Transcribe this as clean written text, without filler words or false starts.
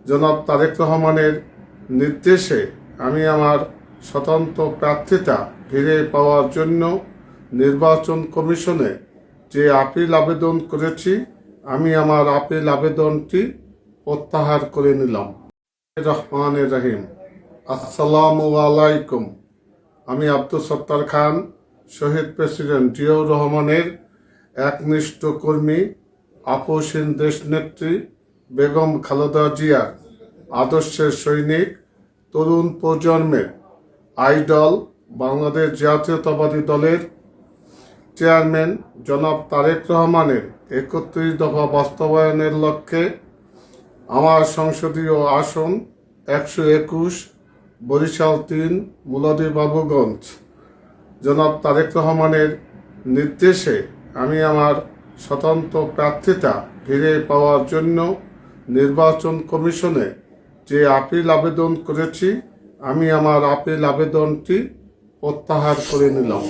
জনাব তারেক রহমানের নির্দেশে আমি আমার স্বতন্ত্র প্রার্থিতা ফিরে পাওয়ার জন্য নির্বাচন কমিশনে যে আপিল আবেদন করেছি, আমি আমার আপিল আবেদনটি প্রত্যাহার করে নিলাম। রহমানির রহিম। আসসালামু আলাইকুম। আমি আব্দুল সত্তার খান, শহীদ প্রেসিডেন্ট জিয়াউর রহমানের একনিষ্ঠ কর্মী, আপসহীন দেশনেত্রী বেগম খালেদা জিয়ার আদর্শের সৈনিক, তরুণ প্রজন্মের আইডল, বাংলাদেশ জাতীয়তাবাদী দলের চেয়ারম্যান জনাব তারেক রহমানের ৩১ দফা বাস্তবায়নের লক্ষ্যে আমার সংসদীয় আসন ১২১ বরিশাল ৩ মুলাদী-বাবুগঞ্জ জনাব তারেক রহমানের নির্দেশে আমি আমার স্বতন্ত্র প্রার্থিতা ফিরে পাওয়ার জন্য নির্বাচন কমিশনে যে আপিল আবেদন করেছি, আমি আমার আপিল আবেদনটি প্রত্যাহার করে নিলাম।